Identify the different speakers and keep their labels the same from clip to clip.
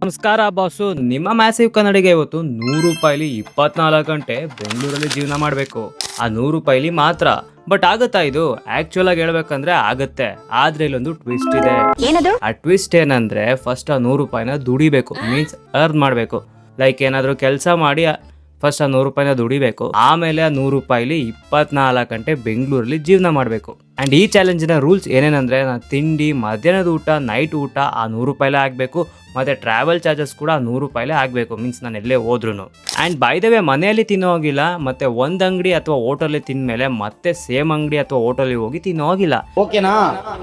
Speaker 1: ನಮಸ್ಕಾರ ಬಾಸು, ನಿಮ್ಮ ಮ್ಯಾಸಿವ್ ಕನ್ನಡಿಗೆ ಇವತ್ತು 100 ರೂಪಾಯಿಲಿ 24 ಗಂಟೆ ಬೆಂಗಳೂರಲ್ಲಿ ಜೀವನ ಮಾಡಬೇಕು. ಆ 100 ರೂಪಾಯಿಲಿ ಮಾತ್ರ. ಬಟ್ ಆಗುತ್ತಾ ಇದು? ಆಕ್ಚುಲ್ ಆಗಿ ಹೇಳ್ಬೇಕಂದ್ರೆ ಆಗುತ್ತೆ. ಆದ್ರೆ ಇಲ್ಲೊಂದು ಟ್ವಿಸ್ಟ್ ಇದೆ. ಆ ಟ್ವಿಸ್ಟ್ ಏನಂದ್ರೆ ಫಸ್ಟ್ ಆ 100 ರೂಪಾಯಿನ ದುಡಿಬೇಕು, ಮೀನ್ಸ್ ಅರ್ನ್ ಮಾಡಬೇಕು. ಲೈಕ್ ಏನಾದ್ರು ಕೆಲಸ ಮಾಡಿ ಫಸ್ಟ್ ಆ 100 ರೂಪಾಯಿನ ದುಡಿಬೇಕು. ಆಮೇಲೆ ಆ 100 ರೂಪಾಯಿಲಿ 24 ಗಂಟೆ ಬೆಂಗಳೂರಲ್ಲಿ ಜೀವನ ಮಾಡಬೇಕು. ಅಂಡ್ ಈ ಚಾಲೆಂಜಿನ ರೂಲ್ಸ್ ಏನೇನಂದ್ರೆ ತಿಂಡಿ, ಮಧ್ಯಾಹ್ನದ ಊಟ, ನೈಟ್ ಊಟ ಆ 100 ರೂಪಾಯಿಲೇ ಆಗಬೇಕು. ಮತ್ತೆ ಟ್ರಾವೆಲ್ ಚಾರ್ಜಸ್ ಕೂಡ 100 ರೂಪಾಯಿಲೇ ಆಗಬೇಕು, ಮೀನ್ಸ್ ನಾನು ಎಲ್ಲೇ ಹೋದ್ರೂ. ಆ್ಯಂಡ್ ಬೈ ದ ವೇ ಮನೆಯಲ್ಲಿ ತಿನ್ನೋ ಹೋಗಿಲ್ಲ, ಮತ್ತೆ ಒಂದು ಅಂಗಡಿ ಅಥವಾ ಹೋಟೆಲ್ ತಿಂದಮೇಲೆ ಮತ್ತೆ ಸೇಮ್ ಅಂಗಡಿ ಅಥವಾ ಹೋಟೆಲ್ಗೆ ಹೋಗಿ ತಿನ್ನೋ ಹೋಗಿಲ್ಲ. ಓಕೆನಾ?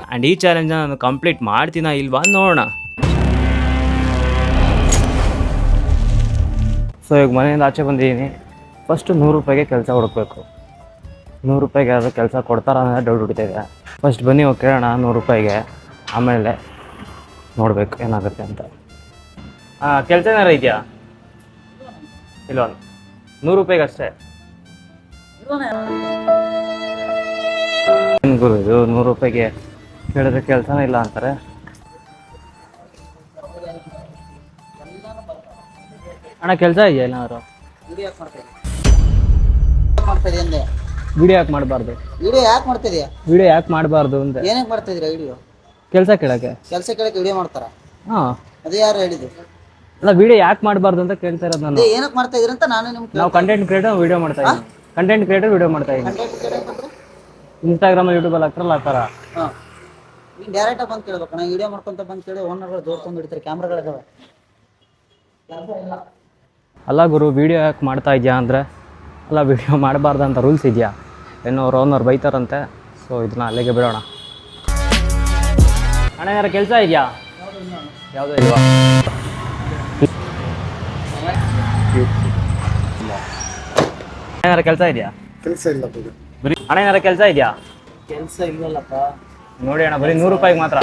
Speaker 1: ಆ್ಯಂಡ್ ಈ ಚಾಲೆಂಜ್ನ ನಾನು ಕಂಪ್ಲೀಟ್ ಮಾಡ್ತೀನಾ ಇಲ್ವಾ ನೋಡೋಣ. ಸೊ ಈಗ ಮನೆಯಿಂದ ಆಚೆ ಬಂದಿದ್ದೀನಿ. ಫಸ್ಟು 100 ರೂಪಾಯಿಗೆ ಕೆಲಸ ಹುಡುಕ್ಬೇಕು. 100 ರೂಪಾಯಿಗೆ ಯಾರು ಕೆಲಸ ಕೊಡ್ತಾರ ಅನ್ನೋ ಡೌಟ್ ಹುಡ್ತಿದೆ. ಫಸ್ಟ್ ಬನ್ನಿ ಹೋಗಿ ಕೇಳೋಣ 100 ರೂಪಾಯಿಗೆ, ಆಮೇಲೆ ನೋಡಬೇಕು ಏನಾಗುತ್ತೆ ಅಂತ. ಕೆಲಸ ಏನಾರು ಇದೆಯಾ ಇಲ್ವಾ? 100 ರೂಪಾಯಿಗೆ ಅಷ್ಟೇ. ಏನು ಗುರು ಇದು 100 ರೂಪಾಯಿಗೆ ಕೇಳಿದ್ರೆ ಕೆಲಸನೇ ಇಲ್ಲ ಅಂತಾರೆ. ಅಣ್ಣ ಕೆಲಸ ಇದೆಯಾ ಏನಾದ್ರು?
Speaker 2: ವಿಡಿಯೋ
Speaker 1: ವಿಡಿಯೋ ಯಾಕೆ ಮಾಡಬಾರ್ದು?
Speaker 2: ವಿಡಿಯೋ ಯಾಕೆ ಮಾಡ್ತಿದ್ಯಾ?
Speaker 1: ವಿಡಿಯೋ ಯಾಕೆ ಮಾಡಬಾರ್ದು ಅಂತ
Speaker 2: ಏನಕ್ಕೆ ಮಾಡ್ತಿದ್ದೀರಾ ವಿಡಿಯೋ?
Speaker 1: ಕೆಲಸ ಕೇಳಕ್ಕೆ.
Speaker 2: ಕೆಲಸ ಕೇಳಕ್ಕೆ ವಿಡಿಯೋ ಮಾಡ್ತಾರಾ?
Speaker 1: ಹಾಂ,
Speaker 2: ಅದೇ ಯಾರು ಹೇಳಿದ್ದು?
Speaker 1: ಅಲ್ಲ ವಿಡಿಯೋ ಯಾಕೆ ಮಾಡಬಾರ್ದು ಅಂತ ಕೇಳ್ತಾ ಇರೋದು ನಾನು.
Speaker 2: ಅದೇ ಏನಕ್ಕೆ ಮಾಡ್ತಾ ಇದೀರ ಅಂತ ನಾನು ನಿಮ್ಗೆ.
Speaker 1: ನಾವು ಕಂಟೆಂಟ್ ಕ್ರಿಯೇಟರ್ ವಿಡಿಯೋ ಮಾಡ್ತಾ ಇದ್ದೀನಿ. ಕಂಟೆಂಟ್ ಕ್ರಿಯೇಟರ್ ವಿಡಿಯೋ ಮಾಡ್ತಾ ಇದ್ದೀನಿ. ಇನ್ಸ್ಟಾಗ್ರಾಮ್ ಯೂಟ್ಯೂಬಲ್ಲಿ ಹಾಕ್ತಾರಲ್ಲ ಆ ಥರ.
Speaker 2: ಹಾಂ, ನೀನು ಡೈರೆಕ್ಟಾಗಿ ಬಂದು ಕೇಳ್ಬೇಕು. ನಾನು ವಿಡಿಯೋ ಮಾಡ್ಕೊಂತ ಬಂದು ಕೇಳಿ ಓನರ್ಗಳು ಜೋಡ್ಕೊಂಡು ಹಿಡಿತಾರೆ, ಕ್ಯಾಮ್ರಾಗಳಿದಾವೆ.
Speaker 1: ಅಲ್ಲ ಗುರು, ವಿಡಿಯೋ ಯಾಕೆ ಮಾಡ್ತಾ ಇದೆಯಾ ಅಂದರೆ, ಅಲ್ಲ ವಿಡಿಯೋ ಮಾಡಬಾರ್ದು ಅಂತ ರೂಲ್ಸ್ ಇದೆಯಾ? ಏನೋ ಅವ್ರು ಓನರ್ ಬೈತಾರಂತೆ. ಸೊ ಇದನ್ನ ಅಲ್ಲಿಗೆ ಬಿಡೋಣ. ಅಣ್ಣ ಏನಾರು ಕೆಲಸ ಇದೆಯಾ? ಯಾವುದೋ ಇಲ್ವಾ? ಏನಾರು ಕೆಲಸ ಇದೆಯಾ?
Speaker 3: ಕೆಲಸ ಇಲ್ಲ
Speaker 1: ಬರೀ ಅಣ್ಣ ಏನಾರು ಕೆಲಸ ಇದೆಯಾ?
Speaker 2: ಕೆಲಸ ಇಲ್ವಲ್ಲಪ್ಪ.
Speaker 1: ನೋಡಿ ಅಣ್ಣ, ಬರೀ 100 ರೂಪಾಯಿಗೆ ಮಾತ್ರ.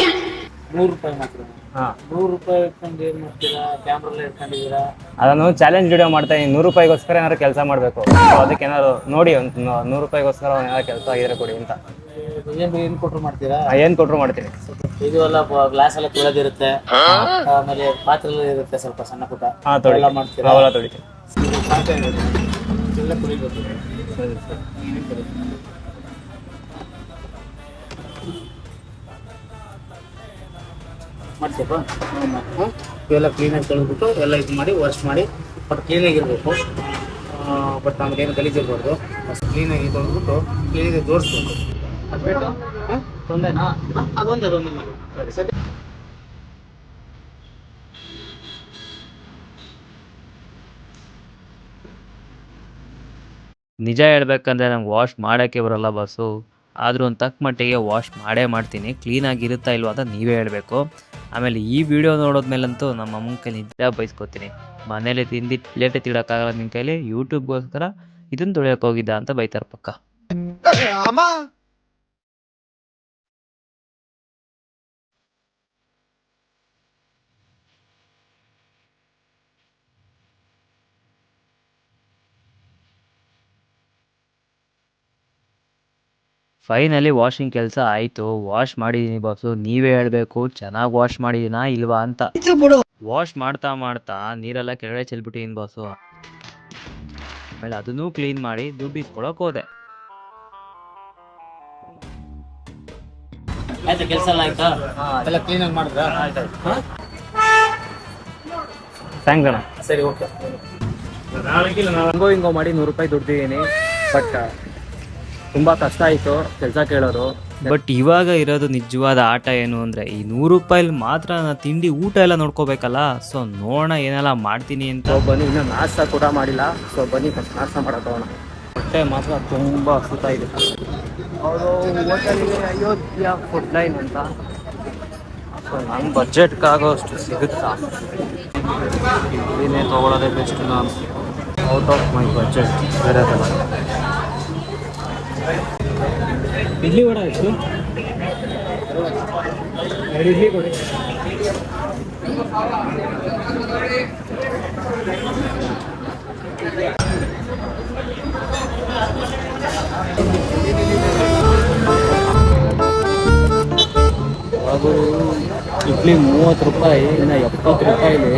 Speaker 2: 100 ರೂಪಾಯಿ ಮಾತ್ರ?
Speaker 1: ಹಾಂ,
Speaker 2: 100 ರೂಪಾಯಿ ಇಟ್ಕೊಂಡು ಏನು ಮಾಡ್ತೀರಾ? ಕ್ಯಾಮ್ರಲ್ಲ ಇಟ್ಕೊಂಡಿದ್ದೀರಾ?
Speaker 1: ಅದನ್ನು ಚಾಲೆಂಜ್ ವಿಡಿಯೋ ಮಾಡ್ತಾ ಇದ್ದೀನಿ. 100 ರೂಪಾಯಿಗೋಸ್ಕರ ಏನಾದ್ರು ಕೆಲಸ ಮಾಡಬೇಕು. ಅದಕ್ಕೆ ಏನಾದ್ರು ನೋಡಿ, ಒಂದು 100 ರೂಪಾಯಿಗೋಸ್ಕರ ಏನಾದ್ರು ಕೆಲಸ ಆಗಿದ್ರೆ ಕೊಡಿ ಅಂತ.
Speaker 2: ಏನು ಕೊಟ್ಟರು ಮಾಡ್ತೀರಾ?
Speaker 1: ಏನು ಕೊಟ್ಟರು ಮಾಡ್ತೀನಿ.
Speaker 2: ಇದು ಎಲ್ಲ ಗ್ಲಾಸ್ ಎಲ್ಲ ತೊಳೆದಿರುತ್ತೆ, ಆಮೇಲೆ ಪಾತ್ರೆ ಎಲ್ಲ ಇರುತ್ತೆ ಸ್ವಲ್ಪ ಸಣ್ಣ ಪುಟ್ಟ.
Speaker 1: ಹಾಂ, ತೊಳಿ
Speaker 2: ಎಲ್ಲ ಮಾಡ್ತೀರಾ?
Speaker 1: ಅವೆಲ್ಲ ತೊಳಿತೀನಿ.
Speaker 2: ಎಲ್ಲ ಕುಡಿಬೇಕು.
Speaker 1: ಸರಿ ಸರಿ.
Speaker 2: ಮಾಡ್ತೀಯಪ್ಪ? ಇವೆಲ್ಲ ಕ್ಲೀನಾಗಿ ತೊಳೆದ್ಬಿಟ್ಟು ಎಲ್ಲ ಇದು ಮಾಡಿ ವಾಶ್ ಮಾಡಿ, ಬಟ್ ಕ್ಲೀನಾಗಿರ್ಬೇಕು. ಬಟ್ ನಮಗೇನು ಗಲೀಜಿರ್ಬಾರ್ದು. ಅಷ್ಟು ಕ್ಲೀನಾಗಿ ತೊಳೆದ್ಬಿಟ್ಟು ಕ್ಲೀನಾಗಿ ಜೋಡಿಸ್ಬೇಕು. ಅದು ಬಿಟ್ಟು ತೊಂದರೆನಾ? ಅದೊಂದು ಸರಿ ಸರಿ.
Speaker 1: ನಿಜ ಹೇಳ್ಬೇಕಂದ್ರೆ ನಂಗೆ ವಾಶ್ ಮಾಡೋಕ್ಕೆ ಬರೋಲ್ಲ ಬಸ್ಸು. ಆದರೂ ಒಂದು ತಕ್ಕ ಮಟ್ಟಿಗೆ ವಾಶ್ ಮಾಡೇ ಮಾಡ್ತೀನಿ. ಕ್ಲೀನಾಗಿರುತ್ತಾ ಇಲ್ವ ಅಂತ ನೀವೇ ಹೇಳಬೇಕು. ಆಮೇಲೆ ಈ ವಿಡಿಯೋ ನೋಡೋದ್ಮೇಲಂತೂ ನಮ್ಮ ಅಮ್ಮನ ಕೈಲಿ ನಿಜ ಬೈಸ್ಕೊತೀನಿ. ಮನೇಲಿ ತಿಂದು ಪ್ಲೇಟೇ ತಿಡೋಕ್ಕಾಗಲ್ಲ ನಿನ್ನ ಕೈಲಿ, ಯೂಟ್ಯೂಬ್ಗೋಸ್ಕರ ಇದನ್ನು ತೊಳೆಯೋಕೆ ಹೋಗಿದ್ದ ಅಂತ ಬೈತಾರೆ ಪಕ್ಕ. ಫೈನಲಿ ವಾಷಿಂಗ್ ಕೆಲಸ ಆಯಿತು. ವಾಶ್ ಮಾಡಿದ್ದೀನಿ ಬಾಸು. ನೀವೇ ಹೇಳಬೇಕು ಚೆನ್ನಾಗಿ ವಾಶ್ ಮಾಡಿದ್ದೀನಾ ಇಲ್ವಾ ಅಂತ. ವಾಶ್ ಮಾಡ್ತಾ ಮಾಡ್ತಾ ನೀರೆಲ್ಲ ಕೆಳಗಡೆ ಚೆಲ್ಬಿಟ್ಟಿದ್ದೀನಿ ಬಾಸು. ಆಮೇಲೆ ಅದನ್ನೂ ಕ್ಲೀನ್ ಮಾಡಿ ದುಡ್ಡು ಇಸ್ಕೊಳಕ್ಕೆ ಹೋದೆ.
Speaker 2: ಆಯ್ತಾ ಕೆಲಸ ಎಲ್ಲ ಆಯ್ತಾ? ಎಲ್ಲ ಕ್ಲೀನಾಗಿ ಮಾಡಿದ್ರಾ?
Speaker 1: ಥ್ಯಾಂಕ್ಸ್ ಅಣ್ಣ.
Speaker 2: ಸರಿ, ಓಕೆ.
Speaker 1: ಹಂಗೋ ಹಿಂಗೋ ಮಾಡಿ 100 ರೂಪಾಯಿ ದುಡ್ದಿದ್ದೀನಿ. ಬಟ್ ತುಂಬ ಕಷ್ಟ ಆಯಿತು ಕೆಲಸ ಕೇಳೋರು. ಬಟ್ ಇವಾಗ ಇರೋದು ನಿಜವಾದ ಆಟ ಏನು ಅಂದರೆ, ಈ 100 ರೂಪಾಯಿಲಿ ಮಾತ್ರ ನಾನು ತಿಂಡಿ ಊಟ ಎಲ್ಲ ನೋಡ್ಕೋಬೇಕಲ್ಲ. ಸೊ ನೋಡೋಣ ಏನೆಲ್ಲ ಮಾಡ್ತೀನಿ ಅಂತ. ಬನ್ನಿ, ಇನ್ನೂ ನಾಷ್ಟ ಕೂಡ ಮಾಡಿಲ್ಲ. ಸೊ ಬನ್ನಿ ಫಸ್ಟ್ ನಾಷ್ಟ ಮಾಡೋಣ. ಹೊಟ್ಟೆ ಮಾತ್ರ ತುಂಬ ಹಸುತ್ತಾ ಇದೆ. ಅವರು ಹೋಟೆಲ್ಗೆ ಅಯೋಧ್ಯ ಫುಡ್ ಲೈನ್ ಅಂತ. ಸೊ ನನ್ನ ಬಜೆಟ್ಗಾಗೋಷ್ಟು ಸಿಗುತ್ತಾ? ಇಲ್ಲಿನೇ ತೊಗೊಳೋದೇ ಬೆಸ್ಟ್. ನಾನು ಔಟ್ ಆಫ್ ಮೈ ಬಜೆಟ್ ಬೇರೆ ಥರ. ಇಡ್ಲಿ ವಡ ಎಷ್ಟು? 2 ಇಡ್ಲಿ ಕೊಡಿ. ಹಾಗೂ
Speaker 3: ಇಡ್ಲಿ 30 ರೂಪಾಯಿ, ಇನ್ನು 70 ರೂಪಾಯಿಲಿ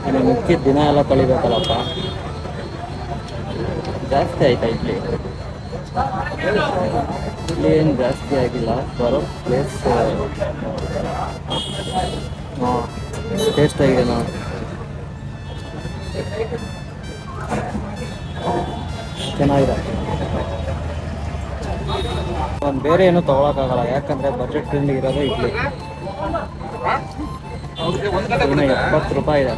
Speaker 3: ಇನ್ನು ಮಿಕ್ಕಿದ ದಿನ ಎಲ್ಲ ಕಳಿಬೇಕಲ್ಲಪ್ಪ. ಜಾಸ್ತಿ ಆಯ್ತಾ ಇಡ್ಲಿ? ಇಡ್ಲಿ ಏನು ಜಾಸ್ತಿ ಆಗಿಲ್ಲ, ಬರೋ ಪ್ಲೇಸ್ ಟೇಸ್ಟ್ ಆಗಿದೆ ನೋಡಿ. ಚೆನ್ನಾಗಿದೆ. ಒಂದು ಬೇರೆ ಏನೂ ತೊಗೊಳಕ್ಕಾಗಲ್ಲ, ಯಾಕಂದರೆ ಬಜೆಟ್ ಫ್ರೆಂಡ್ಲಿ ಇರೋದೇ ಇಡ್ಲಿ. ಇನ್ನು 70 ರೂಪಾಯಿ ಇದೆ.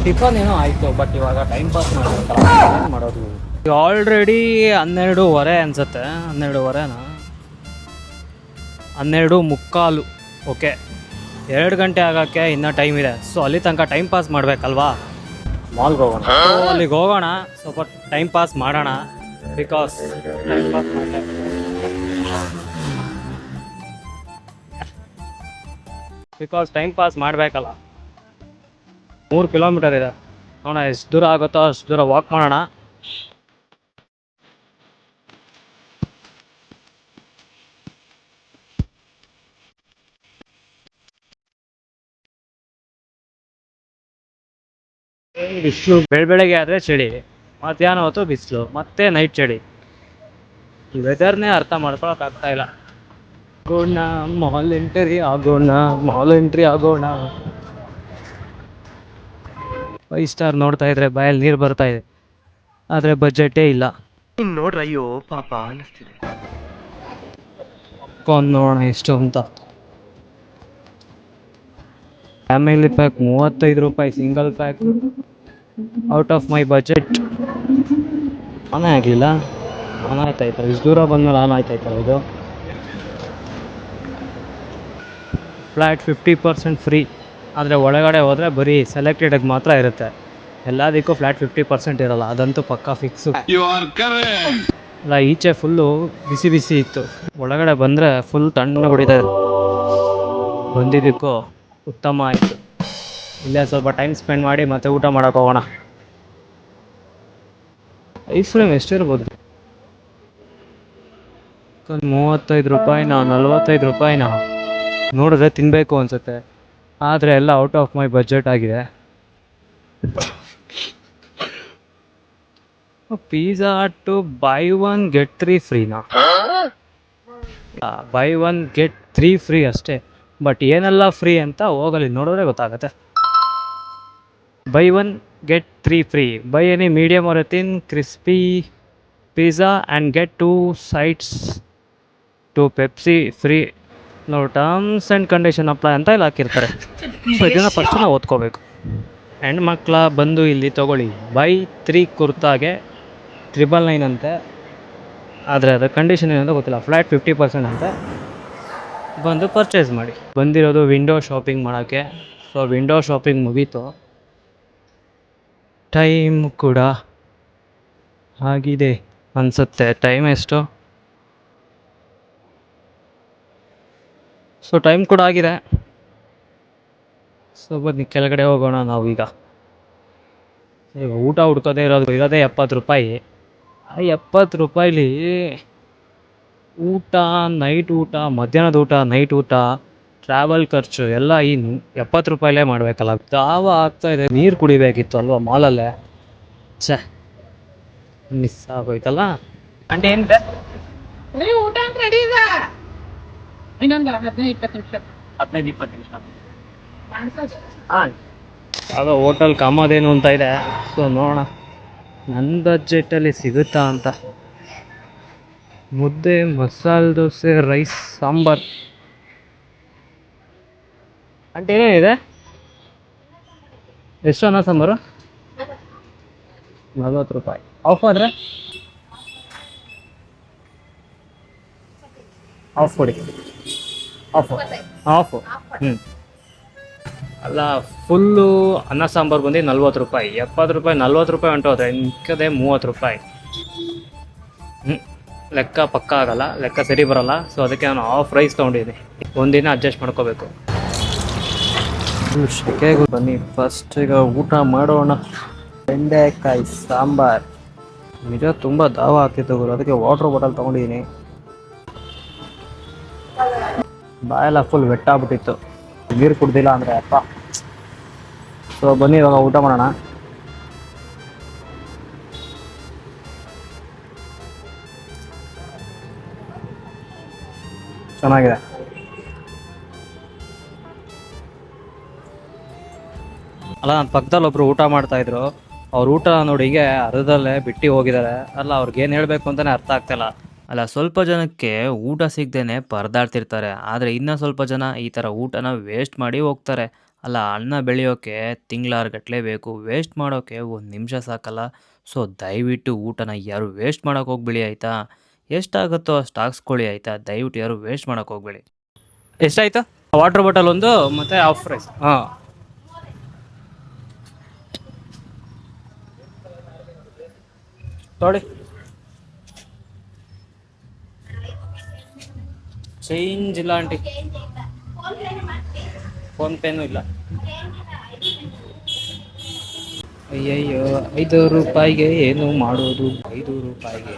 Speaker 3: ಟಿಫನ್ ಏನೋ ಆಯಿತು, ಬಟ್ ಇವಾಗ ಟೈಮ್ ಪಾಸ್ ಮಾಡಬೇಕಲ್ಲ, ಏನು ಮಾಡೋದು?
Speaker 1: ಆಲ್ರೆಡಿ 12:15 ಅನ್ಸುತ್ತೆ. 12:15ನಾ? 12:45. ಓಕೆ, 2 ಗಂಟೆ ಆಗೋಕ್ಕೆ ಇನ್ನೂ ಟೈಮ್ ಇದೆ. ಸೊ ಅಲ್ಲಿ ತನಕ ಟೈಮ್ ಪಾಸ್ ಮಾಡಬೇಕಲ್ವಾ?
Speaker 3: ಮಾಲ್ಗೆ ಹೋಗೋಣ.
Speaker 1: ಅಲ್ಲಿಗೆ ಹೋಗೋಣ, ಸ್ವಲ್ಪ ಟೈಮ್ ಪಾಸ್ ಮಾಡೋಣ. ಬಿಕಾಸ್ ಟೈಮ್ ಪಾಸ್ ಮಾಡಬೇಕಲ್ಲ. 3 ಕಿಲೋಮೀಟರ್ ಇದೆ. ನೋಡೋಣ ಎಷ್ಟು ದೂರ ಆಗುತ್ತೋ ಅಷ್ಟು ದೂರ ವಾಕ್ ಮಾಡೋಣ. ಬಿಸಿಲು ಬೆಳಗ್ಗೆ ಆದರೆ ಚಳಿ, ಮಧ್ಯಾಹ್ನ ಹೊತ್ತು ಬಿಸಿಲು, ಮತ್ತೆ ನೈಟ್ ಚಳಿ. ಈ ವೆದರ್ನೇ ಅರ್ಥ ಮಾಡ್ಕೊಳಕ್ಕಾಗ್ತಾ ಇಲ್ಲ. ಮಾಲ್ ಎಂಟ್ರಿ ಆಗೋಣ. 5 ಸ್ಟಾರ್ ನೋಡ್ತಾ ಇದ್ರೆ ಬಾಯಲ್ಲಿ ನೀರು ಬರ್ತಾ ಇದೆ, ಆದರೆ ಬಜೆಟೇ ಇಲ್ಲ.
Speaker 4: ನೋಡ್ರ, ಅಯ್ಯೋ ಪಾಪ ಅನ್ನಿಸ್ತಿದೆ.
Speaker 1: ನೋಡೋಣ ಎಷ್ಟು ಅಂತ. ಫ್ಯಾಮಿಲಿ ಪ್ಯಾಕ್ 35 ರೂಪಾಯಿ, single pack. Out of my budget. On ಆಗಲಿಲ್ಲ. ಆನ್ ಆಯ್ತಾಯ್ತಲ್ಲ, ಇಷ್ಟು ದೂರ ಬಂದಮೇಲೆ ಆನ್ ಆಯ್ತಾಯ್ತಲ್ಲ ಇದು. ಫ್ಲ್ಯಾಟ್ 50% ಫ್ರೀ, ಆದರೆ ಒಳಗಡೆ ಹೋದರೆ ಬರೀ ಸೆಲೆಕ್ಟೆಡ್ಗೆ ಮಾತ್ರ ಇರುತ್ತೆ. ಎಲ್ಲದಕ್ಕೂ ಫ್ಲ್ಯಾಟ್ 50% ಇರೋಲ್ಲ, ಅದಂತೂ ಪಕ್ಕಾ ಫಿಕ್ಸು. ಅಲ್ಲ, ಈಚೆ ಫುಲ್ಲು ಬಿಸಿ ಬಿಸಿ ಇತ್ತು, ಒಳಗಡೆ ಬಂದರೆ ಫುಲ್ ತಣ್ಣಗೆ ಹೊಡಿತಾ ಇದೆ. ಬಂದಿದ್ದಕ್ಕೂ ಉತ್ತಮ ಆಯಿತು. ಇಲ್ಲೇ ಸ್ವಲ್ಪ ಟೈಮ್ ಸ್ಪೆಂಡ್ ಮಾಡಿ ಮತ್ತೆ ಊಟ ಮಾಡೋಕೆ ಹೋಗೋಣ. ಐಸ್ ಕ್ರೀಮ್ ಎಷ್ಟಿರ್ಬೋದು? 35 ರೂಪಾಯಿನಾ, 45 ರೂಪಾಯಿನಾ? ನೋಡಿದ್ರೆ ತಿನ್ನಬೇಕು ಅನಿಸುತ್ತೆ, ಆದರೆ ಎಲ್ಲ ಔಟ್ ಆಫ್ ಮೈ ಬಜೆಟ್ ಆಗಿದೆ. ಪಿಜ್ಜಾ ಹಟ್ಟು ಬೈ 1 ಗೆಟ್ 3 ಫ್ರೀನಾ? ಬೈ 1 ಗೆಟ್ 3 ಫ್ರೀ ಅಷ್ಟೇ, ಬಟ್ ಏನೆಲ್ಲ ಫ್ರೀ ಅಂತ ಹೋಗಲಿ ನೋಡಿದ್ರೆ ಗೊತ್ತಾಗುತ್ತೆ. Buy 1 get 3 free. Buy any medium or thin crispy pizza and get 2 sides 2 Pepsi free. ನಾವು ಟರ್ಮ್ಸ್ ಆ್ಯಂಡ್ ಕಂಡೀಷನ್ ಅಪ್ಲೈ ಅಂತ ಇಲ್ಲಿ ಹಾಕಿರ್ತಾರೆ. ಸೊ ಇದನ್ನು ಫಸ್ಟ್ ನಾವು ಓದ್ಕೋಬೇಕು. ಹೆಣ್ಮಕ್ಳ ಬಂದು ಇಲ್ಲಿ ತೊಗೊಳ್ಳಿ, ಬೈ 3 ಕುರ್ತಾಗೆ 999 ಅಂತೆ. ಆದರೆ ಅದರ ಕಂಡೀಷನ್ ಏನಂತ ಗೊತ್ತಿಲ್ಲ. ಫ್ಲ್ಯಾಟ್ 50% ಅಂತೆ. ಬಂದು ಪರ್ಚೇಸ್ ಮಾಡಿ. ಬಂದಿರೋದು ವಿಂಡೋ ಶಾಪಿಂಗ್ ಮಾಡೋಕ್ಕೆ. ಸೊ ವಿಂಡೋ ಶಾಪಿಂಗ್ ಮುಗೀತು, ಟೈಮ್ ಕೂಡ ಆಗಿದೆ ಅನಿಸುತ್ತೆ. ಟೈಮ್ ಎಷ್ಟು? ಸೊ ಟೈಮ್ ಕೂಡ ಆಗಿದೆ. ಸೊ ಬನ್ನಿ ಕೆಳಗಡೆ ಹೋಗೋಣ ನಾವೀಗ. ಈಗ ಊಟ ಹುಡ್ಕೋದೇ ಇರೋದೇ 70 ರೂಪಾಯಿ. ಆ 70 ರೂಪಾಯಿಲಿ ಊಟ, ನೈಟ್ ಊಟ, ಮಧ್ಯಾಹ್ನದ ಊಟ, ನೈಟ್ ಊಟ, ಟ್ರಾವೆಲ್ ಖರ್ಚು ಎಲ್ಲ ಈ 70 ರೂಪಾಯಿಲೇ ಮಾಡಬೇಕಲ್ಲ. ದಾವ ಆಗ್ತಾಯಿದೆ, ನೀರು ಕುಡಿಬೇಕಿತ್ತು ಅಲ್ವಾ ಮಾಲಲ್ಲೇ. ಮಿಸ್ ಆಗೋಯ್ತಲ್ಲ.
Speaker 2: ಅಂಡ್ ಏನಿದೆ ಊಟ ರೆಡಿ ಇದೆ. ಇನ್ನೊಂದು 15-20 ನಿಮಿಷ. 15-20 ನಿಮಿಷ.
Speaker 1: ಆಗ ಹೋಟೆಲ್ ಕಾಮೋದೇನು ಅಂತ ಇದೆ. ಸೊ ನೋಡೋಣ ನನ್ನ ಬಜೆಟಲ್ಲಿ ಸಿಗುತ್ತಾ ಅಂತ. ಮುದ್ದೆ, ಮಸಾಲೆ ದೋಸೆ, ರೈಸ್, ಸಾಂಬಾರ್. ಅಂಟ್ ಏನೇನಿದೆ? ಎಷ್ಟು ಅನ್ನ ಸಾಂಬಾರು? 40 ರೂಪಾಯಿ. ಆಫ್ ಆದರೆ ಆಫ್ ಕೊಡಿ. ಆಫು ಅಲ್ಲ, ಫುಲ್ಲು ಅನ್ನ ಸಾಂಬಾರು ಬಂದು 40 ರೂಪಾಯಿ. 70 ರೂಪಾಯಿ 40 ರೂಪಾಯಿ ಹೊಂಟೋದ್ರೆ ಮಿಕ್ಕದೆ 30 ರೂಪಾಯಿ. ಲೆಕ್ಕ ಪಕ್ಕ ಆಗಲ್ಲ, ಲೆಕ್ಕ ಸರಿ ಬರೋಲ್ಲ. ಸೊ ಅದಕ್ಕೆ ನಾನು ಆಫ್ ರೈಸ್ ತೊಗೊಂಡಿದ್ದೀನಿ. ಒಂದಿನ ಅಡ್ಜಸ್ಟ್ ಮಾಡ್ಕೋಬೇಕು. ಶೆಕೆಗೂ ಬನ್ನಿ ಫಸ್ಟ್ ಈಗ ಊಟ ಮಾಡೋಣ. ಬೆಂಡೆಕಾಯಿ ಸಾಂಬಾರ್ ನಿಜ ತುಂಬ ದಾವ ಆಗ್ತಿತ್ತು ಗುರು, ಅದಕ್ಕೆ ವಾಟರ್ ಬಾಟಲ್ ತೊಗೊಂಡಿದ್ದೀನಿ.
Speaker 3: ಬಾಯೆಲ್ಲ ಫುಲ್ ವೆಟ್ಟಾಗ್ಬಿಟ್ಟಿತ್ತು, ನೀರು ಕುಡ್ದಿಲ್ಲ ಅಂದರೆ ಅಪ್ಪ. ಸೊ ಬನ್ನಿ ಇವಾಗ ಊಟ ಮಾಡೋಣ. ಚೆನ್ನಾಗಿದೆ. ಅಲ್ಲ, ನನ್ನ ಪಕ್ಕದಲ್ಲಿ ಒಬ್ರು ಊಟ ಮಾಡ್ತಾ ಇದ್ರು. ಅವ್ರ ಊಟ ನೋಡಿ ಹೀಗೆ ಅರ್ಧದಲ್ಲೇ ಬಿಟ್ಟು ಹೋಗಿದ್ದಾರೆ. ಅಲ್ಲ, ಅವ್ರಿಗೇನು ಹೇಳಬೇಕು ಅಂತಲೇ ಅರ್ಥ ಆಗ್ತಿಲ್ಲ.
Speaker 1: ಅಲ್ಲ, ಸ್ವಲ್ಪ ಜನಕ್ಕೆ ಊಟ ಸಿಗ್ದೇನೆ ಪರದಾಡ್ತಿರ್ತಾರೆ, ಆದರೆ ಇನ್ನೂ ಸ್ವಲ್ಪ ಜನ ಈ ಥರ ಊಟನ ವೇಸ್ಟ್ ಮಾಡಿ ಹೋಗ್ತಾರೆ. ಅಲ್ಲ, ಅನ್ನ ಬೆಳೆಯೋಕ್ಕೆ ತಿಂಗಳಾರ್ಗಟ್ಲೆ ಬೇಕು, ವೇಸ್ಟ್ ಮಾಡೋಕ್ಕೆ ಒಂದು ನಿಮಿಷ ಸಾಕಲ್ಲ. ಸೊ ದಯವಿಟ್ಟು ಊಟನ ಯಾರು ವೇಸ್ಟ್ ಮಾಡೋಕೆ ಹೋಗ್ಬೇಡಿ ಆಯಿತಾ. ಎಷ್ಟಾಗುತ್ತೋ ಅಷ್ಟು ಹಾಕ್ಸ್ಕೊಳ್ಳಿ ಆಯಿತಾ. ದಯವಿಟ್ಟು ಯಾರು ವೇಸ್ಟ್ ಮಾಡೋಕೆ ಹೋಗ್ಬೇಡಿ.
Speaker 3: ಎಷ್ಟಾಯ್ತು? ವಾಟರ್ ಬಾಟಲ್ ಒಂದು ಮತ್ತು ಹಾಫ್ ರೈಸ್. ಹಾಂ, ನೋಡಿ. ಚೇಂಜ್ ಇಲ್ಲ ಆಂಟಿ, ಫೋನ್ ಪೇನೂ ಇಲ್ಲ. ಅಯ್ಯಯ್ಯೋ, 5 ರೂಪಾಯಿಗೆ ಏನು ಮಾಡೋದು? 5 ರೂಪಾಯಿಗೆ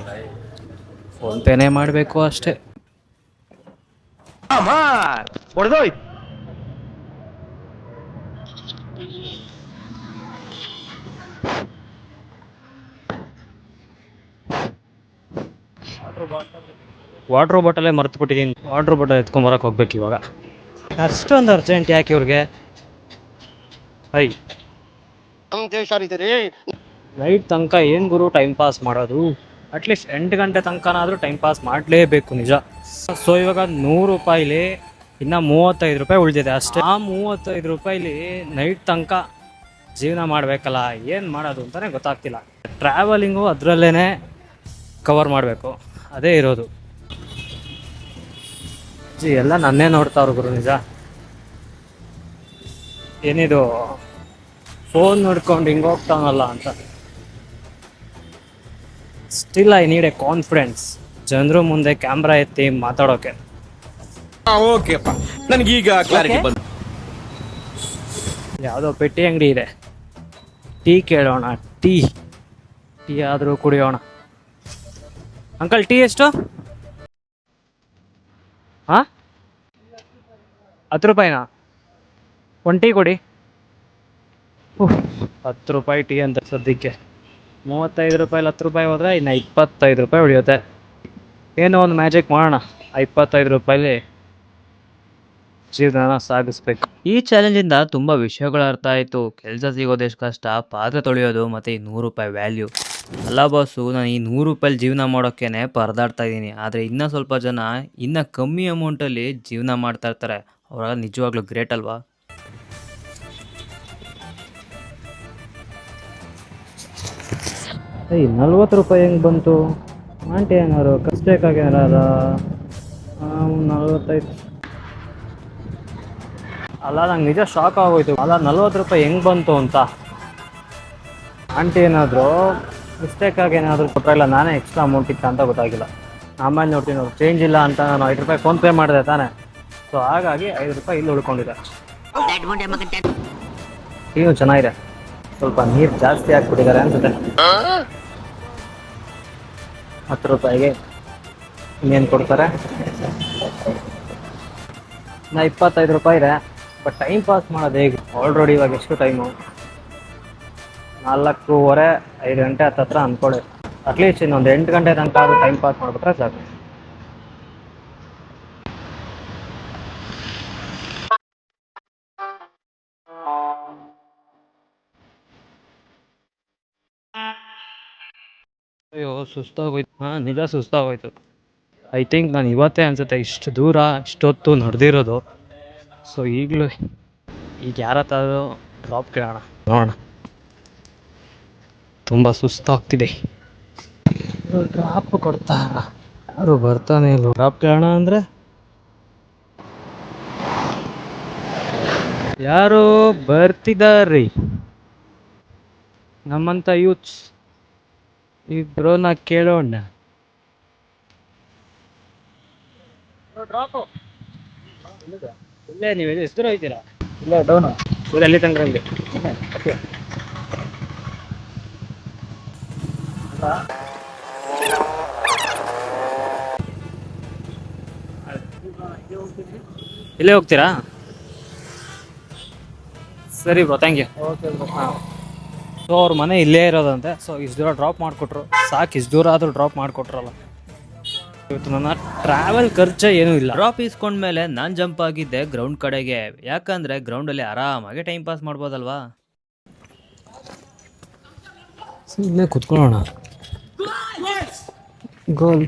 Speaker 3: ಫೋನ್ ಪೇನೇ ಮಾಡಬೇಕು ಅಷ್ಟೇ.
Speaker 4: ಹೊಡೆದೋಯ್ತು.
Speaker 3: ವಾಟ್ರ್ ಬಾಟಲೇ ಮರ್ತು ಬಿಟ್ಟಿದ್ದೀನಿ. ವಾಟ್ರ್ ಬಾಟಲ್ ಎತ್ಕೊಂಬರಕ್ಕೆ ಹೋಗ್ಬೇಕು ಇವಾಗ. ಅಷ್ಟೊಂದು ಅರ್ಜೆಂಟ್ ಯಾಕೆ ಇವ್ರಿಗೆ? ನೈಟ್ ತನಕ ಏನು ಗುರು ಟೈಮ್ ಪಾಸ್ ಮಾಡೋದು? ಅಟ್ಲೀಸ್ಟ್ 8 ಗಂಟೆ ತನಕನಾದರೂ ಟೈಮ್ ಪಾಸ್ ಮಾಡಲೇಬೇಕು, ನಿಜ. ಸೊ ಇವಾಗ 100 ರೂಪಾಯಿಲಿ ಇನ್ನು 35 ರೂಪಾಯಿ ಉಳಿದಿದೆ ಅಷ್ಟೇ. ಆ 35 ರೂಪಾಯಿಲಿ ನೈಟ್ ತನಕ ಜೀವನ ಮಾಡಬೇಕಲ್ಲ, ಏನು ಮಾಡೋದು ಅಂತಲೇ ಗೊತ್ತಾಗ್ತಿಲ್ಲ. ಟ್ರಾವೆಲಿಂಗು ಅದರಲ್ಲೇ ಕವರ್ ಮಾಡಬೇಕು, ಅದೇ ಇರೋದು. ಎಲ್ಲ ನನ್ನೇ ನೋಡ್ತಾವ್ರು ಗುರು, ನಿಜ. ಏನಿದು ಫೋನ್ ನೋಡ್ಕೊಂಡು ಹಿಂಗೆ ಹೋಗ್ತಾನಲ್ಲ ಅಂತ. Still I need A confidence ಜನರು ಮುಂದೆ ಕ್ಯಾಮ್ರಾ ಎತ್ತಿ ಮಾತಾಡೋಕೆ.
Speaker 5: ಓಕೆಪ್ಪ, ನನಗೀಗ ಕ್ಲಾರಿಟಿ ಬಂತು.
Speaker 3: ಯಾವುದೋ ಪೆಟ್ಟಿ ಅಂಗಡಿ ಇದೆ, ಟೀ ಕೇಳೋಣ. ಟೀ ಆದರೂ ಕುಡಿಯೋಣ. ಅಂಕಲ್, ಟೀ ಎಷ್ಟು? ಹಾಂ, 10 ರೂಪಾಯಿನಾ? ಒಂದು ಟೀ ಕೊಡಿ. 10 ರೂಪಾಯಿ ಟೀ ಅಂತ ಸದ್ಯಕ್ಕೆ. 35 ರೂಪಾಯಿಲಿ 10 ರೂಪಾಯಿ ಹೋದರೆ ಇನ್ನು 25 ರೂಪಾಯಿ ಉಳಿಯುತ್ತೆ. ಏನೋ ಒಂದು ಮ್ಯಾಜಿಕ್ ಮಾಡೋಣ, 25 ರೂಪಾಯಿಲಿ ಜೀವನ ಸಾಗಿಸ್ಬೇಕು.
Speaker 1: ಈ ಚಾಲೆಂಜಿಂದ ತುಂಬ ವಿಷಯಗಳು ಅರ್ಥ ಆಯಿತು. ಕೆಲಸ ಸಿಗೋದು ಎಷ್ಟು ಕಷ್ಟ, ಪಾತ್ರೆ ತೊಳೆಯೋದು ಮತ್ತು ಈ 100 ರೂಪಾಯಿ ವ್ಯಾಲ್ಯೂ. ಅಲ್ಲ ಬಾಸು, ನಾನು ಈ 100 ರೂಪಾಯಿಲಿ ಜೀವನ ಮಾಡೋಕ್ಕೇ ಪರದಾಡ್ತಾ ಇದ್ದೀನಿ. ಆದರೆ ಇನ್ನೂ ಸ್ವಲ್ಪ ಜನ ಇನ್ನೂ ಕಮ್ಮಿ ಅಮೌಂಟಲ್ಲಿ ಜೀವನ ಮಾಡ್ತಾ ಇರ್ತಾರೆ. ಅವರಾಗ ನಿಜವಾಗ್ಲೂ ಗ್ರೇಟ್ ಅಲ್ವಾ?
Speaker 3: 40 ರೂಪಾಯಿ ಹೆಂಗೆ ಬಂತು? ಆಂಟಿ ಏನಾರು ಕಷ್ಟಕ್ಕಾಗ್ಯಾರ? 45. ಅಲ್ಲ, ನಂಗೆ ನಿಜ ಶಾಕ್ ಆಗೋಯ್ತು. ಅಲ್ಲ, 40 ರೂಪಾಯಿ ಹೆಂಗೆ ಬಂತು ಅಂತ. ಆಂಟಿ ಏನಾದರೂ ಮಿಸ್ಟೇಕಾಗಿ ಏನಾದರೂ ಕೊಟ್ಟರೆ, ನಾನೇ ಎಕ್ಸ್ಟ್ರಾ ಅಮೌಂಟ್ ಇತ್ತು ಅಂತ ಗೊತ್ತಾಗಿಲ್ಲ. ಆಮೇಲೆ ನೋಡ್ತೀನಿ, ಅವ್ರು ಚೇಂಜ್ ಇಲ್ಲ ಅಂತ ನಾನು 5 ರೂಪಾಯಿ ಫೋನ್ಪೇ ಮಾಡಿದೆ ತಾನೇ. ಸೊ ಹಾಗಾಗಿ 5 ರೂಪಾಯಿ ಇಲ್ಲಿ ಉಳ್ಕೊಂಡಿದೆ. ಟೀನು ಚೆನ್ನಾಗಿದೆ, ಸ್ವಲ್ಪ ನೀರು ಜಾಸ್ತಿ ಹಾಕ್ಬಿಟ್ಟಿದ್ದಾರೆ ಅನ್ಸುತ್ತೆ. 10 ರೂಪಾಯಿಗೆ ಇನ್ನೇನು ಕೊಡ್ತಾರೆ? ನಾ 25 ರೂಪಾಯಿ ಇದೆ. ಬಟ್ ಟೈಮ್ ಪಾಸ್ ಮಾಡೋದು ಹೇಗೆ? ಆಲ್ರೆಡಿ ಇವಾಗ ಎಷ್ಟು ಟೈಮು? 4:15, 5 ಗಂಟೆ ಹತ್ತತ್ರ ಅಂದ್ಕೊಳ್ಳಿ. ಅಟ್ಲೀಸ್ಟ್ ಇನ್ನೊಂದು 8 ಗಂಟೆ ತನಕ ಆದರೂ ಟೈಮ್ ಪಾಸ್ ಮಾಡ್ಬಿಟ್ರೆ ಸಾಕು. ಅಯ್ಯೋ, ಸುಸ್ತಾಗೋಯ್ತು. ಹಾಂ, ನಿಜ ಸುಸ್ತಾಗೋಯ್ತು. ಐ ಥಿಂಕ್ ನಾನು ಇವತ್ತೇ ಅನಿಸುತ್ತೆ ಇಷ್ಟು ದೂರ ಇಷ್ಟೊತ್ತು ನಡೆದಿರೋದು. ಸೊ ಈಗ ಯಾರ ಹತ್ತಾದ್ರೂ ಡ್ರಾಪ್ ಕೇಳೋಣ, ನೋಡೋಣ. ತುಂಬ ಸುಸ್ತಾಗ್ತಿದೆ. ಡ್ರಾಪ್ ಕೊಡ್ತಾರ, ಯಾರು ಬರ್ತಾನೆ ಇಲ್ಲ. ಡ್ರಾಪ್ ಕೇಳೋಣ ಅಂದರೆ ಯಾರು ಬರ್ತಿದಾರ್ರಿ? ನಮ್ಮಂಥ ಯೂತ್ಸ್ ಇಬ್ರೋನ ಕೇಳೋಣ. ಡ್ರಾಪು ಇಲ್ಲೇ, ನೀವು ಎಷ್ಟು ದೂರ ಹೋಗ್ತೀರಾ? ಇಲ್ಲ, ಡೌನು ಅಲ್ಲಿ ತನಕ ಇಲ್ಲೇ ಹೋಗ್ತೀರಾ? ಸರಿ bro, thank you.
Speaker 2: Okay bro.
Speaker 3: So ಅವ್ರ ಮನೆ ಇಲ್ಲೇ ಇರೋದಂತೆ. ಸೊ ಇಷ್ಟು ದೂರ ಡ್ರಾಪ್ ಮಾಡಿಕೊಟ್ರು, ಸಾಕು ಇಷ್ಟು ದೂರ ಆದರೂ ಡ್ರಾಪ್ ಮಾಡಿಕೊಟ್ರಲ್ಲ. ಇವತ್ತು ನನ್ನ ಟ್ರಾವೆಲ್ ಖರ್ಚು ಏನೂ ಇಲ್ಲ.
Speaker 1: ಡ್ರಾಪ್ ಇಸ್ಕೊಂಡ್ಮೇಲೆ ನಾನು ಜಂಪ್ ಆಗಿದ್ದೆ ಗ್ರೌಂಡ್ ಕಡೆಗೆ, ಯಾಕಂದ್ರೆ ಗ್ರೌಂಡಲ್ಲಿ ಆರಾಮಾಗಿ ಟೈಮ್ ಪಾಸ್ ಮಾಡ್ಬೋದಲ್ವಾ.
Speaker 3: ಇಲ್ಲೇ ಕುತ್ಕೊಳ್ಳೋಣ. ಗೋಲ್.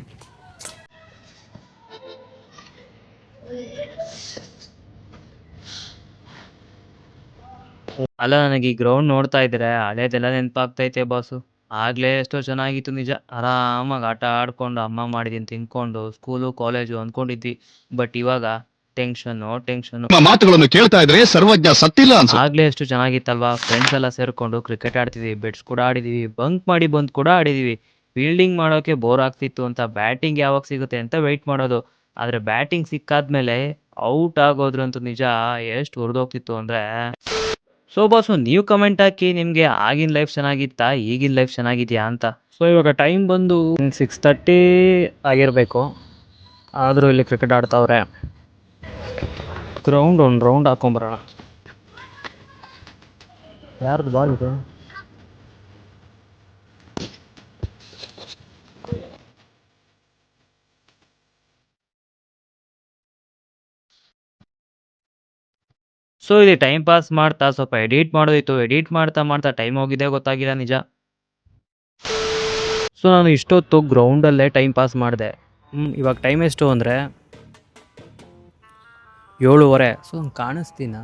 Speaker 1: ಅಲ್ಲ, ನನಗೆ ಈ ಗ್ರೌಂಡ್ ನೋಡ್ತಾ ಇದ್ರೆ ಹಳೇದೆಲ್ಲ ನೆನಪಾಗ್ತೈತೆ ಬಾಸು. ಆಗ್ಲೇ ಎಷ್ಟೋ ಚೆನ್ನಾಗಿತ್ತು ನಿಜ. ಆರಾಮಾಗಿ ಆಟ ಆಡ್ಕೊಂಡು ಅಮ್ಮ ಮಾಡಿದೀನಿ ತಿನ್ಕೊಂಡು ಸ್ಕೂಲು ಕಾಲೇಜು ಅಂದ್ಕೊಂಡಿದ್ವಿ. ಬಟ್ ಇವಾಗ ಟೆನ್ಷನ್ನು.
Speaker 6: ಮಾತುಗಳನ್ನು ಕೇಳ್ತಾ ಇದ್ರೆ ಸರ್ವಜ್ಞ ಸತ್ತಿಲ್ಲ ಅನ್ಸುತ್ತೆ.
Speaker 1: ಆಗ್ಲೇ ಎಷ್ಟು ಚೆನ್ನಾಗಿತ್ತಲ್ವಾ. ಫ್ರೆಂಡ್ಸ್ ಎಲ್ಲ ಸೇರ್ಕೊಂಡು ಕ್ರಿಕೆಟ್ ಆಡ್ತಿದ್ವಿ, ಬೆಟ್ಸ್ ಕೂಡ ಆಡಿದೀವಿ, ಬಂಕ್ ಮಾಡಿ ಬಂದ್ ಕೂಡ ಆಡಿದೀವಿ. ಫೀಲ್ಡಿಂಗ್ ಮಾಡೋಕೆ ಬೋರ್ ಆಗ್ತಿತ್ತು ಅಂತ ಬ್ಯಾಟಿಂಗ್ ಯಾವಾಗ ಸಿಗುತ್ತೆ ಅಂತ ವೆಯ್ಟ್ ಮಾಡೋದು. ಆದ್ರೆ ಬ್ಯಾಟಿಂಗ್ ಸಿಕ್ಕಾದ್ಮೇಲೆ ಔಟ್ ಆಗೋದ್ರಂತೂ ನಿಜ ಎಷ್ಟು ಹುರಿದೋಗ್ತಿತ್ತು ಅಂದ್ರೆ. ಸೊ ಬಾಸು, ನೀವು ಕಮೆಂಟ್ ಹಾಕಿ, ನಿಮಗೆ ಆಗಿನ ಲೈಫ್ ಚೆನ್ನಾಗಿತ್ತಾ ಈಗಿನ ಲೈಫ್ ಚೆನ್ನಾಗಿದ್ಯಾ ಅಂತ.
Speaker 3: ಸೊ ಇವಾಗ ಟೈಮ್ ಬಂದು 6:30 ಆಗಿರಬೇಕು. ಆದರೂ ಇಲ್ಲಿ ಕ್ರಿಕೆಟ್ ಆಡ್ತಾವ್ರೆ. ಗ್ರೌಂಡ್ ಒಂದು ರೌಂಡ್ ಹಾಕೊಂಬರೋಣ. ಯಾರ್ದು ಬಾಲ್ ಇದೆ?
Speaker 1: ಸೊ ಇಲ್ಲಿ ಟೈಮ್ ಪಾಸ್ ಮಾಡ್ತಾ ಸ್ವಲ್ಪ ಎಡಿಟ್ ಮಾಡೋದಿತ್ತು. ಎಡಿಟ್ ಮಾಡ್ತಾ ಮಾಡ್ತಾ ಟೈಮ್ ಹೋಗಿದೆ ಗೊತ್ತಾಗಿಲ್ಲ ನಿಜ.
Speaker 3: ಸೊ ನಾನು ಇಷ್ಟೊತ್ತು ಗ್ರೌಂಡಲ್ಲೇ ಟೈಮ್ ಪಾಸ್ ಮಾಡಿದೆ. ಇವಾಗ ಟೈಮ್ ಎಷ್ಟು ಅಂದರೆ 7:30. ಸೊ ಕಾಣಿಸ್ತೀನ?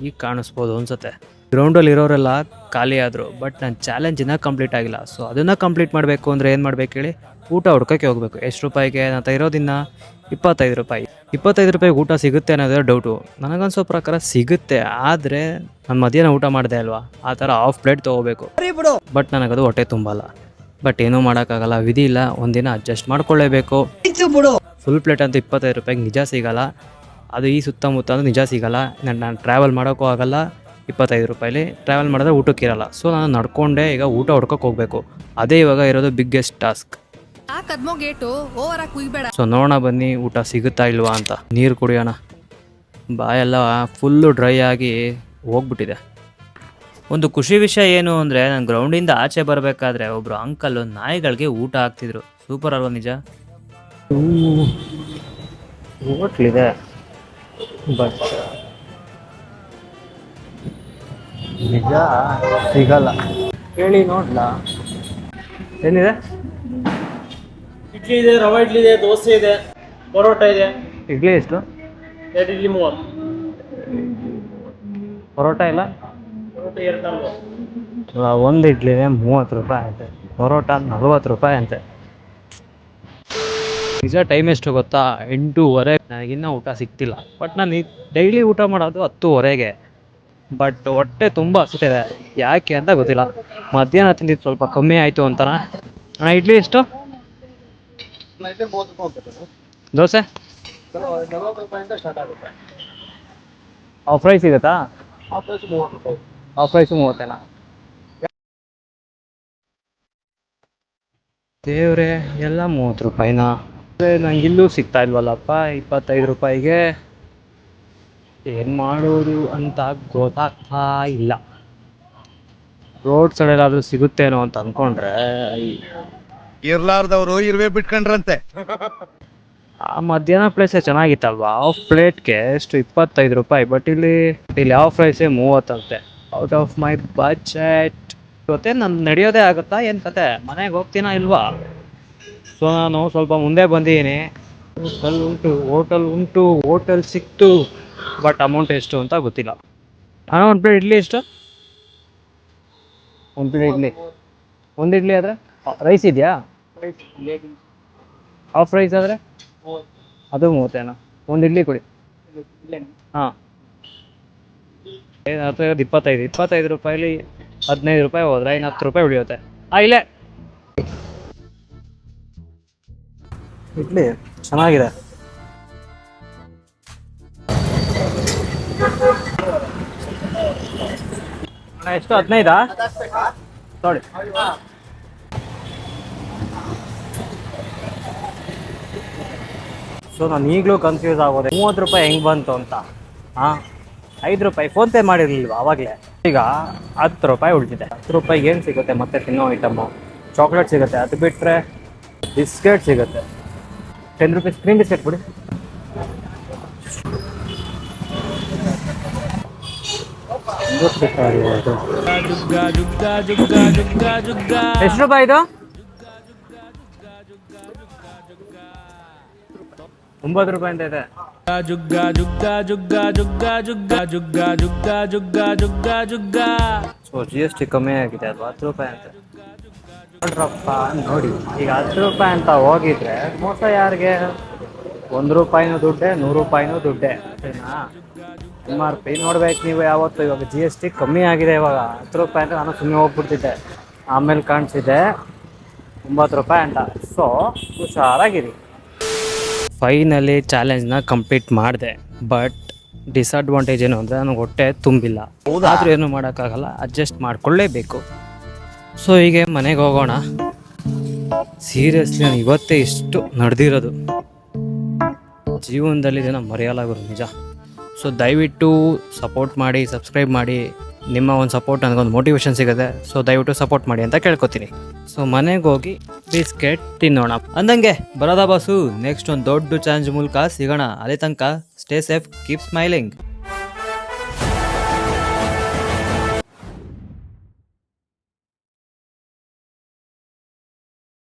Speaker 3: ಈಗ ಕಾಣಿಸ್ಬೋದು ಅನ್ಸುತ್ತೆ. ಗ್ರೌಂಡಲ್ಲಿ ಇರೋರೆಲ್ಲ ಖಾಲಿ ಆದರು, ಬಟ್ ನನ್ನ ಚಾಲೆಂಜ್ ಇನ್ನೂ ಕಂಪ್ಲೀಟ್ ಆಗಿಲ್ಲ. ಸೊ ಅದನ್ನು ಕಂಪ್ಲೀಟ್ ಮಾಡಬೇಕು ಅಂದರೆ ಏನು ಮಾಡ್ಬೇಕು ಹೇಳಿ? ಊಟ ಹುಡ್ಕೋಕ್ಕೆ ಹೋಗಬೇಕು. ಎಷ್ಟು ರೂಪಾಯಿಗೆ? ನಾನು ಇರೋದಿನ್ನ 25 ರೂಪಾಯಿ. 25 ರೂಪಾಯಿಗೆ ಊಟ ಸಿಗುತ್ತೆ ಅನ್ನೋದೇ ಡೌಟು. ನನಗನ್ಸೋ ಪ್ರಕಾರ ಸಿಗುತ್ತೆ, ಆದರೆ ನಾನು ಮಧ್ಯಾಹ್ನ ಊಟ ಮಾಡಿದೆ ಅಲ್ವಾ, ಆ ಥರ ಹಾಫ್ ಪ್ಲೇಟ್ ತೊಗೋಬೇಕು. ಬಟ್ ನನಗದು ಹೊಟ್ಟೆ ತುಂಬಲ್ಲ. ಬಟ್ ಏನೂ ಮಾಡೋಕ್ಕಾಗಲ್ಲ, ವಿಧಿ ಇಲ್ಲ, ಒಂದಿನ ಅಡ್ಜಸ್ಟ್ ಮಾಡ್ಕೊಳ್ಳೇಬೇಕು. ಫುಲ್ ಪ್ಲೇಟ್ ಅಂತೂ 25 ರೂಪಾಯಿಗೆ ನಿಜ ಸಿಗಲ್ಲ. ಅದು ಈ ಸುತ್ತಮುತ್ತ ಅಂದ್ರೆ ನಿಜ ಸಿಗಲ್ಲ. ನಾನು ಟ್ರಾವೆಲ್ ಮಾಡೋಕ್ಕೂ ಆಗಲ್ಲ. 25 ರೂಪಾಯಿಲಿ ಟ್ರಾವೆಲ್ ಮಾಡಿದ್ರೆ ಊಟಕ್ಕಿರಲ್ಲ. ಸೊ ನಾನು ನಡ್ಕೊಂಡೆ ಈಗ ಊಟ ಹುಡ್ಕೋಕೆ ಹೋಗಬೇಕು. ಅದೇ ಇವಾಗ ಇರೋದು ಬಿಗ್ಗೆಸ್ಟ್ ಟಾಸ್ಕ್. ಸೊ ನೋಡೋಣ ಬನ್ನಿ, ಊಟ ಸಿಗುತ್ತಾ ಇಲ್ವಾ ಅಂತ. ನೀರು ಕುಡಿಯೋಣ. ಬಾಯೆಲ್ಲ ಫುಲ್ಲು ಡ್ರೈ ಆಗಿ ಹೋಗ್ಬಿಟ್ಟಿದೆ.
Speaker 1: ಒಂದು ಖುಷಿ ವಿಷಯ ಏನು ಅಂದರೆ, ನಾನು ಗ್ರೌಂಡಿಂದ ಆಚೆ ಬರಬೇಕಾದ್ರೆ ಒಬ್ಬರು ಅಂಕಲ್ಲು ನಾಯಿಗಳಿಗೆ ಊಟ ಹಾಕ್ತಿದ್ರು. ಸೂಪರ್ ಅಲ್ವಾ ನಿಜ.
Speaker 3: ಹೋಟ್ಲಿದೆ, ಬಟ್ ನಿಜ ಸಿಗಲ್ಲ. ಹೇಳಿ ನೋಡ್ಲಾ ಏನಿದೆ?
Speaker 2: ಇಡ್ಲಿ ಇದೆ, ರವೆ ಇಡ್ಲಿ ಇದೆ, ದೋಸೆ ಇದೆ, ಪರೋಟ ಇದೆ.
Speaker 3: ಇಡ್ಲಿ ಎಷ್ಟು?
Speaker 2: 2 ಇಡ್ಲಿ 30.
Speaker 3: ಪರೋಟ ಇಲ್ಲ?
Speaker 2: ಪರೋಟ 2
Speaker 3: ಒಂದು ಇಡ್ಲಿನೇ 30 ರೂಪಾಯಿ ಅಂತೆ, ಪರೋಟ 40 ರೂಪಾಯಿ ಅಂತೆ. ನಿಜ ಟೈಮ್ ಎಷ್ಟು ಗೊತ್ತಾ? 8:30. ನನಗಿನ್ನೂ ಊಟ ಸಿಗ್ತಿಲ್ಲ. ಬಟ್ ನಾನು ಡೈಲಿ ಊಟ ಮಾಡೋದು 10:30ಗೆ. ಬಟ್ ಹೊಟ್ಟೆ ತುಂಬ ಹಸಿತಿದೆ, ಯಾಕೆ ಅಂತ ಗೊತ್ತಿಲ್ಲ. ಮಧ್ಯಾಹ್ನ ತಿಂದಿದ್ದು ಸ್ವಲ್ಪ ಕಮ್ಮಿ ಆಯಿತು ಅಂತನ. ಇಡ್ಲಿ ಎಷ್ಟು? ದೋಸೆ
Speaker 2: 40 ರೂಪಾಯಿಂದ ಸ್ಟಾರ್ಟ್ ಆಗುತ್ತೆ.
Speaker 3: ಆಫ್ ರೈಸ್ ಸಿಗುತ್ತಾ?
Speaker 2: ಹಾಫ್ ರೈಸ್ 30 ರೂಪಾಯಿ.
Speaker 3: ಆಫ್ ರೈಸು 30ನಾ? ದೇವ್ರೆ, ಎಲ್ಲ 30 ರೂಪಾಯಿನಾ? ನಂಗೆ ಇಲ್ಲೂ ಸಿಗ್ತಾ ಇಲ್ವಲ್ಲಪ್ಪ 25 ರೂಪಾಯಿಗೆ. ಏನು ಮಾಡೋದು ಅಂತ ಗೊತ್ತಾಗ್ತಾ ಇಲ್ಲ. ರೋಡ್ ಸೈಡಲ್ಲಾದರೂ ಸಿಗುತ್ತೇನೋ ಅಂತ ಅಂದ್ಕೊಂಡ್ರೆ
Speaker 6: ಇರ್ಲಾರ್ದವ್ರು ಇರುವೆ ಬಿಟ್ಕೊಂಡ್ರಂತೆ.
Speaker 3: ಆ ಮಧ್ಯಾಹ್ನ ಪ್ಲೇಸೇ ಚೆನ್ನಾಗಿತ್ತಲ್ವಾ? ಹಾಫ್ ಪ್ಲೇಟ್ಗೆ ಎಷ್ಟು? 25 ರೂಪಾಯಿ. ಬಟ್ ಇಲ್ಲಿ ಹಾಫ್ ರೈಸೇ 30 ಅಂತೆ. Out of my budget. ಇವತ್ತೇ ನಾನು ನಡೆಯೋದೇ ಆಗುತ್ತಾ ಏನು ಕತೆ? ಮನೆಗೆ ಹೋಗ್ತೀನಾ ಇಲ್ವಾ? ಸೊ ನಾನು ಸ್ವಲ್ಪ ಮುಂದೆ ಬಂದಿದ್ದೀನಿ. ಹೋಟೆಲ್ ಉಂಟು, ಹೋಟೆಲ್ ಸಿಕ್ತು, ಬಟ್ ಅಮೌಂಟ್ ಎಷ್ಟು ಅಂತ ಗೊತ್ತಿಲ್ಲ. ಒಂದು ಪ್ಲೇಟ್ ಇಡ್ಲಿ ಎಷ್ಟು? ಒಂದು ಪ್ಲೇಟ್ ಇಡ್ಲಿ, ಒಂದು ಇಡ್ಲಿ ಆದರೆ ರೈಸ್ ಇದೆಯಾ? ಹಾಫ್ ರೈಸ್ ಆದರೆ ಅದು 30ನಾ? ಒಂದು ಇಡ್ಲಿ ಕೊಡಿ. ಹಾಂ, ಏನಾಗ್ತದೆ? 25 ರೂಪಾಯಿಲಿ 15 ರೂಪಾಯಿ ಹೋದ್ರೆ ಇನ್ನು 10 ರೂಪಾಯಿ ಉಳಿಯುತ್ತೆ. ಇಲ್ಲೇ ಇಡ್ಲಿ ಚೆನ್ನಾಗಿದೆ. ಎಷ್ಟು? 15? ನೋಡಿ, ಸೊ ನಾನು ಈಗಲೂ ಕನ್ಫ್ಯೂಸ್ ಆಗೋದೆ 30 ರೂಪಾಯಿ ಹೆಂಗೆ ಬಂತು ಅಂತ. ಹಾಂ, 5 ರೂಪಾಯಿ ಫೋನ್ಪೇ ಮಾಡಿರಲಿಲ್ವ ಆವಾಗಲೇ. ಈಗ 10 ರೂಪಾಯಿ ಉಳಿದಿದೆ. 10 ರೂಪಾಯಿಗೆ ಏನು ಸಿಗುತ್ತೆ ಮತ್ತೆ ತಿನ್ನೋ ಐಟಮು? ಚಾಕ್ಲೇಟ್ ಸಿಗುತ್ತೆ, ಅದು ಬಿಟ್ಟರೆ ಬಿಸ್ಕೆಟ್ ಸಿಗುತ್ತೆ. 10 ರೂಪೀಸ್ ಕ್ರೀಮ್ ಬಿಸ್ಕೆಟ್ ಬಿಡಿ. ಎಷ್ಟು ರೂಪಾಯಿ ಇದು? 9 ರೂಪಾಯಿ ಅಂತ ಇದೆ. ಸೊ GST ಕಮ್ಮಿ ಆಗಿದೆ ಅಲ್ವಾ? 10 ರೂಪಾಯಿ ಅಂತ ನೋಡ್ರಪ್ಪ. ನೋಡಿ ಈಗ 10 ರೂಪಾಯಿ ಅಂತ ಹೋಗಿದ್ರೆ ಮೋಸ ಯಾರಿಗೆ? 1 ರೂಪಾಯಿನೂ ದುಡ್ಡೆ, 100 ರೂಪಾಯಿನೂ ದುಡ್ಡೆ, ಸರಿನಾ? MRP ನೋಡ್ಬೇಕು ನೀವು ಯಾವತ್ತು. ಇವಾಗ GST ಕಮ್ಮಿ ಆಗಿದೆ, ಇವಾಗ 10 ರೂಪಾಯಿ ಅಂತ ನಾನು ಸುಮ್ಮನೆ ಹೋಗ್ಬಿಡ್ತಿದ್ದೆ. ಆಮೇಲೆ ಕಾಣಿಸಿದೆ 9 ರೂಪಾಯಿ ಅಂತ. ಸೊ ಹುಷಾರಾಗಿರಿ. ಫೈನಲಿ ಚಾಲೆಂಜ್ನ ಕಂಪ್ಲೀಟ್ ಮಾಡಿದೆ. ಬಟ್ ಡಿಸಡ್ವಾಂಟೇಜ್ ಏನು ಅಂದರೆ ನನಗೆ ಹೊಟ್ಟೆ ತುಂಬಿಲ್ಲ. ಆದರೂ ಏನು ಮಾಡೋಕ್ಕಾಗಲ್ಲ, ಅಡ್ಜಸ್ಟ್ ಮಾಡ್ಕೊಳ್ಳೇಬೇಕು. ಸೊ ಹೀಗೆ ಮನೆಗೆ ಹೋಗೋಣ. ಸೀರಿಯಸ್ಲಿ ನಾನು ಇವತ್ತೇ ಇಷ್ಟು ನಡೆದಿರೋದು ಜೀವನದಲ್ಲಿ ಇದನ್ನು ಮರೆಯಲಾಗೋದು ನಿಜ. ಸೊ ದಯವಿಟ್ಟು ಸಪೋರ್ಟ್ ಮಾಡಿ, ಸಬ್ಸ್ಕ್ರೈಬ್ ಮಾಡಿ. ನಿಮ್ಮ ಒಂದು ಸಪೋರ್ಟ್ ನನಗೊಂದು ಮೋಟಿವೇಶನ್ ಸಿಗುತ್ತೆ. ಸೊ ದಯವಿಟ್ಟು ಸಪೋರ್ಟ್ ಮಾಡಿ ಅಂತ ಕೇಳ್ಕೊತೀನಿ. ಸೊ ಮನೆಗೆ ಹೋಗಿ ಬಿಸ್ಕೆಟ್ ತಿನ್ನೋಣ ಅಂದಂಗೆ ಬರೋದಾ ಬಾಸು. ನೆಕ್ಸ್ಟ್ ಒಂದು ದೊಡ್ಡ ಚಾಲೆಂಜ್ ಮೂಲಕ ಸಿಗೋಣ. ಅಲ್ಲಿ ತನಕ ಸ್ಟೇ ಸೇಫ್, ಕೀಪ್ ಸ್ಮೈಲಿಂಗ್.